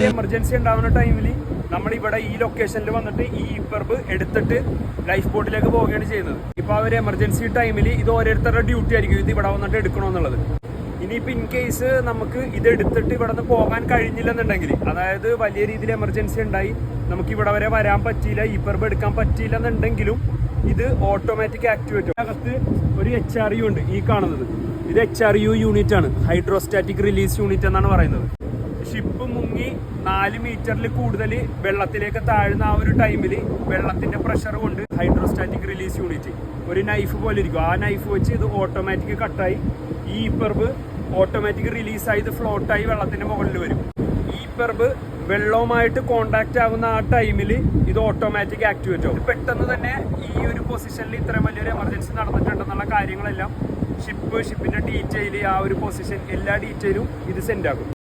ഒരു എമർജൻസി ഉണ്ടാവുന്ന ടൈമിൽ നമ്മൾ ഇവിടെ ഈ ലൊക്കേഷനിൽ വന്നിട്ട് ഈ ഇപ്പർബ് എടുത്തിട്ട് ലൈഫ് ബോട്ടിലേക്ക് പോവുകയാണ് ചെയ്യുന്നത്. ഇപ്പോൾ ആ ഒരു എമർജൻസി ടൈമിൽ ഇത് ഓരോരുത്തരുടെ ഡ്യൂട്ടി ആയിരിക്കും ഇത് ഇവിടെ വന്നിട്ട് എടുക്കണമെന്നുള്ളത്. ഇനിയിപ്പോൾ ഇൻ കേസ് നമുക്ക് ഇത് എടുത്തിട്ട് ഇവിടെ നിന്ന് പോകാൻ കഴിഞ്ഞില്ലെന്നുണ്ടെങ്കിൽ, അതായത് വലിയ രീതിയിൽ എമർജൻസി ഉണ്ടായി നമുക്ക് ഇവിടെ വരെ വരാൻ പറ്റിയില്ല, ഇപ്പർബ് എടുക്കാൻ പറ്റിയില്ല എന്നുണ്ടെങ്കിലും ഇത് ഓട്ടോമാറ്റിക് ആക്ടിവേറ്റ്. അകത്ത് ഒരു HRU ഉണ്ട് ഈ കാണുന്നത്. ഇത് HRU യൂണിറ്റ് ആണ്, ഹൈഡ്രോസ്റ്റാറ്റിക് റിലീസ് യൂണിറ്റ് എന്നാണ് പറയുന്നത്. ഷിപ്പ് മുങ്ങി 4 മീറ്ററിൽ കൂടുതൽ വെള്ളത്തിലേക്ക് താഴ്ന്ന ആ ഒരു ടൈമിൽ വെള്ളത്തിന്റെ പ്രഷർ കൊണ്ട് ഹൈഡ്രോസ്റ്റാറ്റിക് റിലീസ് യൂണിറ്റ് ഒരു നൈഫ് പോലെ ഇരിക്കും. ആ നൈഫ് വെച്ച് ഇത് ഓട്ടോമാറ്റിക് കട്ടായി ഈ ഇപ്പർബ് ഓട്ടോമാറ്റിക് റിലീസായി ഇത് ഫ്ലോട്ടായി വെള്ളത്തിന്റെ മുകളിൽ വരും. ഈ ഇപ്പർബ് വെള്ളവുമായിട്ട് കോണ്ടാക്ട് ആകുന്ന ആ ടൈമിൽ ഇത് ഓട്ടോമാറ്റിക് ആക്ടിവേറ്റ് ആവും. പെട്ടെന്ന് തന്നെ ഈ ഒരു പൊസിഷനിൽ ഇത്രയും വലിയൊരു എമർജൻസി നടന്നിട്ടുണ്ടെന്നുള്ള കാര്യങ്ങളെല്ലാം ഷിപ്പിന്റെ ഡീറ്റെയിൽ, ആ ഒരു പൊസിഷൻ, എല്ലാ ഡീറ്റെയിലും ഇത് സെൻഡ് ആകും.